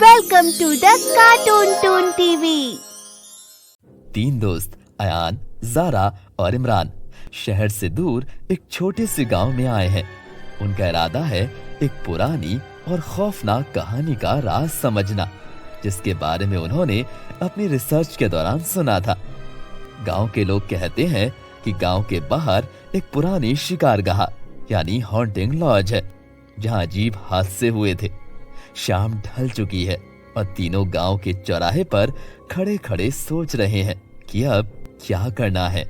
Welcome to the Cartoon Toon TV। तीन दोस्त अयान, ज़ारा और इमरान शहर से दूर एक छोटे से गांव में आए हैं। उनका इरादा है एक पुरानी और खौफनाक कहानी का राज समझना, जिसके बारे में उन्होंने अपनी रिसर्च के दौरान सुना था। गांव के लोग कहते हैं कि गांव के बाहर एक पुरानी शिकारगाह यानी हॉन्टिंग लॉज है, जहां अजीब हादसे हुए थे। शाम ढल चुकी है और तीनों गांव के चौराहे पर खड़े खड़े सोच रहे हैं कि अब क्या करना है।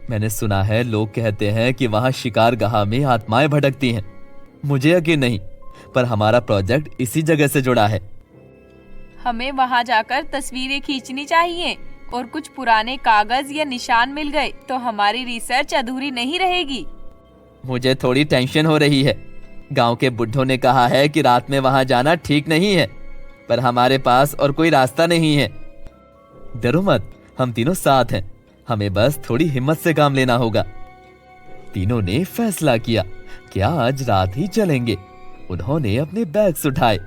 मैंने सुना है लोग कहते हैं कि वहां शिकारगाह में आत्माएं भटकती हैं। मुझे यकीन नहीं, पर हमारा प्रोजेक्ट इसी जगह से जुड़ा है। हमें वहां जाकर तस्वीरें खींचनी चाहिए और कुछ पुराने कागज या निशान मिल गए तो हमारी रिसर्च अधूरी नहीं रहेगी। मुझे थोड़ी टेंशन हो रही है। गांव के बुड्ढों ने कहा है कि रात में वहां जाना ठीक नहीं है, पर हमारे पास और कोई रास्ता नहीं है। डरो मत, हम तीनों साथ हैं। हमें बस थोड़ी हिम्मत से काम लेना होगा। तीनों ने फैसला किया कि आज रात ही चलेंगे। उन्होंने अपने बैग्स उठाए,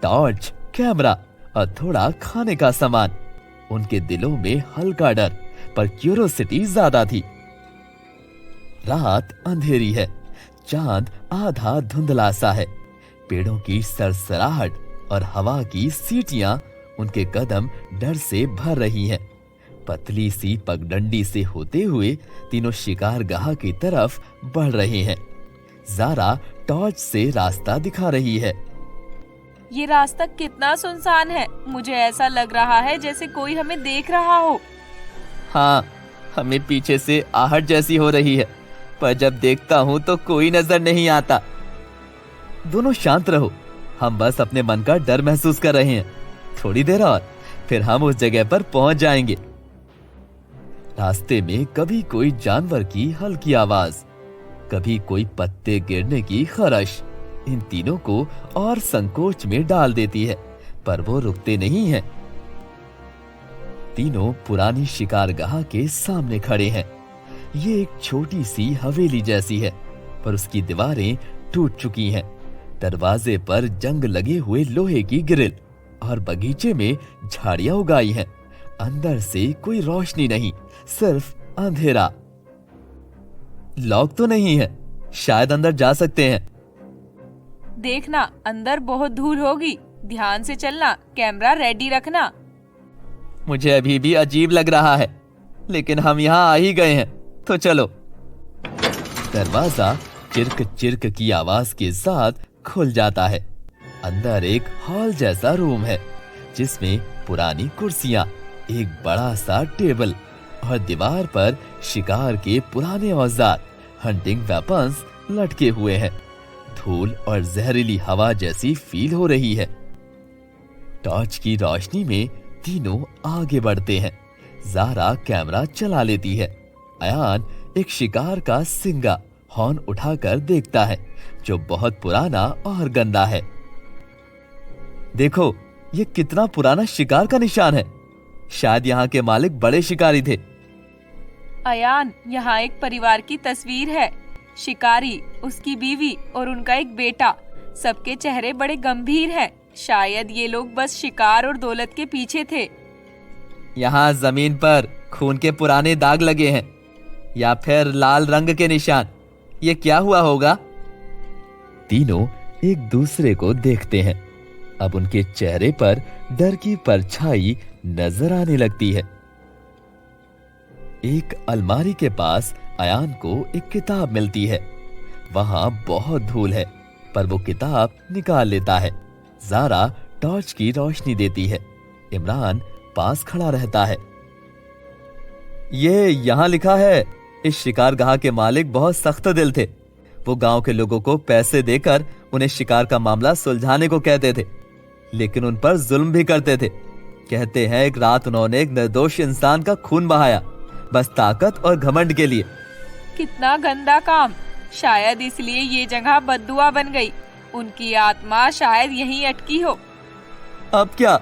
टॉर्च, कैमरा और थोड़ा खाने का सामान। उनके दिलों में हल्का डर पर क्यूरोसिटी ज्यादा थी। रात अंधेरी है, चांद आधा धुंधला सा है। पेड़ों की सरसराहट और हवा की सीटियां उनके कदम डर से भर रही हैं। पतली सी पगडंडी से होते हुए तीनों शिकारगाह की तरफ बढ़ रहे हैं। ज़ारा टॉर्च से रास्ता दिखा रही है। ये रास्ता कितना सुनसान है। मुझे ऐसा लग रहा है जैसे कोई हमें देख रहा हो। हाँ, हमें पीछे से आहट जैसी हो रही है, पर जब देखता हूँ तो कोई नजर नहीं आता। दोनों शांत रहो, हम बस अपने मन का डर महसूस कर रहे हैं। थोड़ी देर और फिर हम उस जगह पर पहुंच जाएंगे। रास्ते में कभी कोई जानवर की हल्की आवाज, कभी कोई पत्ते गिरने की खरश इन तीनों को और संकोच में डाल देती है, पर वो रुकते नहीं हैं। तीनों पुरानी शिकारगाह के सामने खड़े हैं। ये एक छोटी सी हवेली जैसी है, पर उसकी दीवारें टूट चुकी हैं। दरवाजे पर जंग लगे हुए लोहे की ग्रिल और बगीचे में झाड़ियां उगाई हैं। अंदर से कोई रोशनी नहीं, सिर्फ अंधेरा। लॉक तो नहीं है, शायद अंदर जा सकते हैं। देखना, अंदर बहुत धूल होगी। ध्यान से चलना, कैमरा रेडी रखना। मुझे अभी भी अजीब लग रहा है, लेकिन हम यहाँ आ ही गए हैं, तो चलो। दरवाजा चिरक चिरक की आवाज के साथ खुल जाता है। अंदर एक हॉल जैसा रूम है, जिसमें पुरानी कुर्सियां, एक बड़ा सा टेबल और दीवार पर शिकार के पुराने औजार, हंटिंग वेपन्स लटके हुए हैं। धूल और जहरीली हवा जैसी फील हो रही है। टॉर्च की रोशनी में तीनों आगे बढ़ते हैं। ज़ारा कैमरा चला लेती है। अयान एक शिकार का सिंगा हॉर्न उठाकर देखता है, जो बहुत पुराना और गंदा है। देखो, ये कितना पुराना शिकार का निशान है। शायद यहाँ के मालिक बड़े शिकारी थे। अयान, यहाँ एक परिवार की तस्वीर है। शिकारी, उसकी बीवी और उनका एक बेटा। सबके चेहरे बड़े गंभीर हैं। शायद ये लोग बस शिकार और दौलत के पीछे थे। यहाँ जमीन पर खून के पुराने दाग लगे हैं, या फिर लाल रंग के निशान। ये क्या हुआ होगा? तीनों एक दूसरे को देखते हैं। अब उनके चेहरे पर डर की परछाई नजर आने लगती है। एक अलमारी के पास अयान को एक किताब मिलती है। वहां बहुत धूल है, पर वो किताब निकाल लेता है। ज़ारा टॉर्च की रोशनी देती है। इमरान पास खड़ा रहता है। ये यहाँ लिखा है, इस शिकारगाह के मालिक बहुत सख्त दिल थे। वो गांव के लोगों को पैसे देकर उन्हें शिकार का मामला सुलझाने को कहते थे, लेकिन उन पर जुल्म भी करते थे। कहते हैं एक रात उन्होंने एक निर्दोष इंसान का खून बहाया, बस ताकत और घमंड के लिए। कितना गंदा काम। शायद इसलिए ये जगह बददुआ बन गई। उनकी आत्मा शायद यहीं अटकी हो। अब क्या?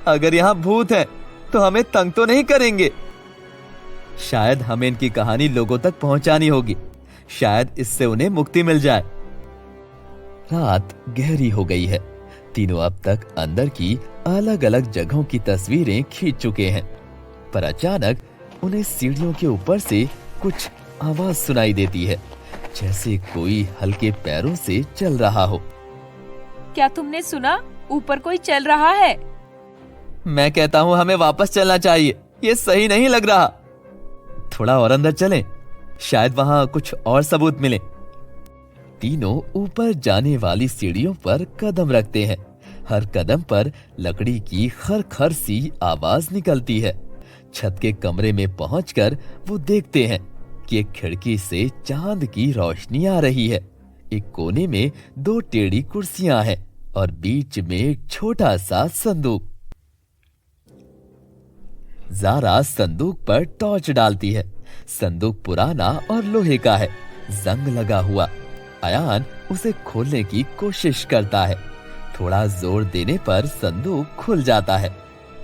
अगर यहाँ भूत है तो हमें तंग तो नहीं करेंगे? शायद हमें इनकी कहानी लोगों तक पहुंचानी होगी। शायद इससे उन्हें मुक्ति मिल जाए। रात गहरी हो गई है। तीनों अब तक अंदर की अलग अलग जगहों की तस्वीरें खींच चुके हैं, पर अचानक उन्हें सीढ़ियों के ऊपर से कुछ आवाज सुनाई देती है, जैसे कोई हल्के पैरों से चल रहा हो। क्या तुमने सुना? ऊपर कोई चल रहा है। मैं कहता हूँ हमें वापस चलना चाहिए, ये सही नहीं लग रहा। थोड़ा और अंदर चलें, शायद वहां कुछ और सबूत मिले। तीनों ऊपर जाने वाली सीढ़ियों पर कदम रखते हैं। हर कदम पर लकड़ी की खर-खर सी आवाज निकलती है। छत के कमरे में पहुंचकर वो देखते हैं कि एक खिड़की से चांद की रोशनी आ रही है। एक कोने में 2 टेढ़ी कुर्सियां हैं और बीच में एक छोटा सा संदूक। ज़ारा संदूक पर टॉर्च डालती है। संदूक पुराना और लोहे का है, जंग लगा हुआ। अयान उसे खोलने की कोशिश करता है। थोड़ा जोर देने पर संदूक खुल जाता है।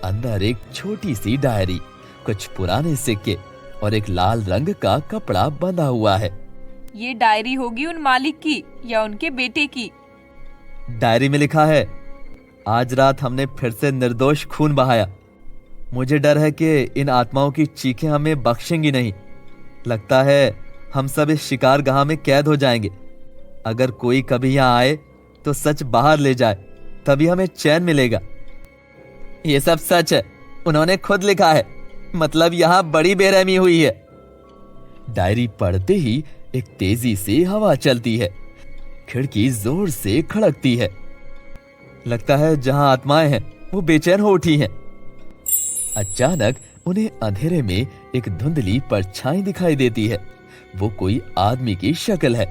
अंदर एक छोटी सी डायरी, कुछ पुराने सिक्के और एक लाल रंग का कपड़ा बंधा हुआ है। ये डायरी होगी उन मालिक की या उनके बेटे की। डायरी में लिखा है, आज रात हमने फिर से निर्दोष खून बहाया। मुझे डर है कि इन आत्माओं की चीखें हमें बख्शेंगी नहीं। लगता है हम सब इस शिकारगाह में कैद हो जाएंगे। अगर कोई कभी यहाँ आए तो सच बाहर ले जाए, तभी हमें चैन मिलेगा। ये सब सच है, उन्होंने खुद लिखा है, मतलब यहाँ बड़ी बेरहमी हुई है। डायरी पढ़ते ही एक तेजी से हवा चलती है। खिड़की जोर से खड़कती है। लगता है जहां आत्माएं हैं वो बेचैन हो उठी हैं। अचानक उन्हें अंधेरे में एक धुंधली परछाई दिखाई देती है। वो कोई आदमी की शक्ल है,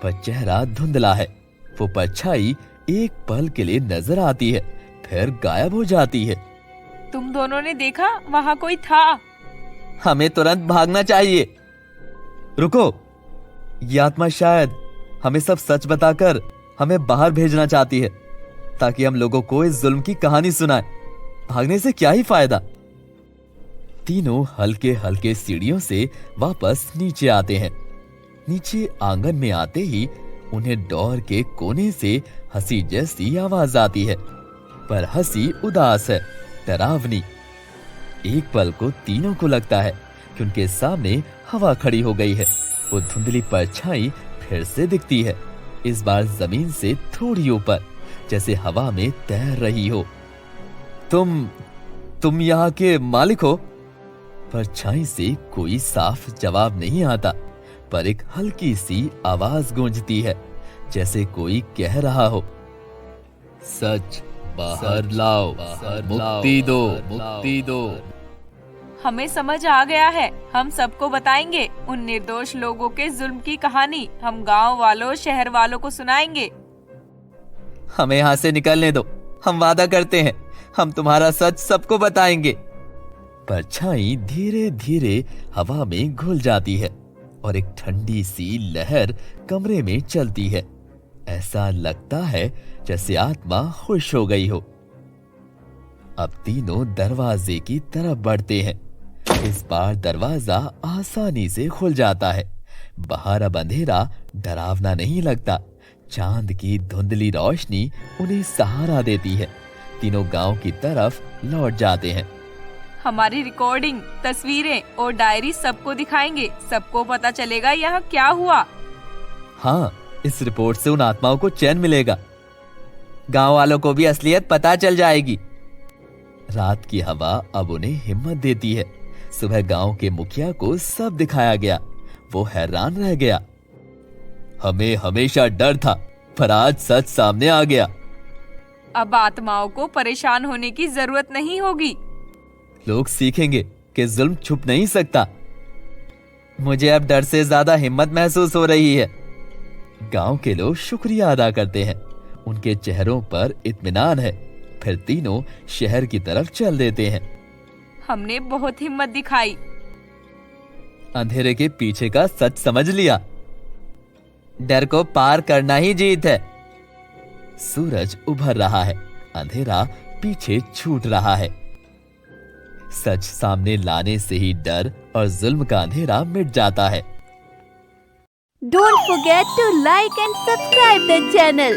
पर चेहरा धुंधला है। वो परछाई एक पल के लिए नजर आती है, फिर गायब हो जाती है। तुम दोनों ने देखा? वहाँ कोई था। हमें तुरंत भागना चाहिए। रुको, ये आत्मा शायद हमें सब सच बताकर हमें बाहर भेजना चाहती है, ताकि हम लोगों को इस जुल्म की कहानी सुनाए। भागने से क्या ही फायदा। तीनों हल्के हल्के सीढ़ियों से वापस नीचे आते हैं। नीचे आंगन में आते ही उन्हें डोर के कोने से हंसी जैसी आवाज आती है, पर हंसी उदास है, डरावनी। एक पल को तीनों को लगता है कि उनके सामने हवा खड़ी हो गई है। वो धुंधली परछाई फिर से दिखती है, इस बार जमीन से थोड़ी ऊपर, जैसे हवा में तैर रही हो। तुम यहाँ के मालिक हो? परछाई से कोई साफ जवाब नहीं आता, पर एक हल्की सी आवाज गूंजती है, जैसे कोई कह रहा हो, सच बाहर लाओ, मुक्ति दो, मुक्ति दो। हमें समझ आ गया है, हम सबको बताएंगे उन निर्दोष लोगों के जुल्म की कहानी। हम गांव वालों, शहर वालों को सुनाएंगे। हमें यहाँ से निकलने दो, हम वादा करते हैं, हम तुम्हारा सच सबको बताएंगे। परछाई धीरे धीरे हवा में घुल जाती है और एक ठंडी सी लहर कमरे में चलती है। ऐसा लगता है जैसे आत्मा खुश हो गई हो। अब तीनों दरवाजे की तरफ बढ़ते हैं। इस बार दरवाजा आसानी से खुल जाता है। बाहर अब अंधेरा डरावना नहीं लगता। चांद की धुंधली रोशनी उन्हें सहारा देती है। तीनों गांव की तरफ लौट जाते हैं। हमारी रिकॉर्डिंग, तस्वीरें और डायरी सबको दिखाएंगे। सबको पता चलेगा यहाँ क्या हुआ। हाँ, इस रिपोर्ट से उन आत्माओं को चैन मिलेगा। गांव वालों को भी असलियत पता चल जाएगी। रात की हवा अब उन्हें हिम्मत देती है। सुबह गांव के मुखिया को सब दिखाया गया। वो हैरान रह गया। हमें हमेशा डर था, पर आज सच सामने आ गया। अब आत्माओं को परेशान होने की जरूरत नहीं होगी। लोग सीखेंगे कि जुल्म छुप नहीं सकता। मुझे अब डर से ज्यादा हिम्मत महसूस हो रही है। गांव के लोग शुक्रिया अदा करते हैं। उनके चेहरों पर इत्मीनान है। फिर तीनों शहर की तरफ चल देते हैं। हमने बहुत हिम्मत दिखाई। अंधेरे के पीछे का सच समझ लिया। डर को पार करना ही जीत है। सूरज उभर रहा है, अंधेरा पीछे छूट रहा है। सच सामने लाने से ही डर और जुल्म का अंधेरा मिट जाता है। Don't forget to like and subscribe the channel.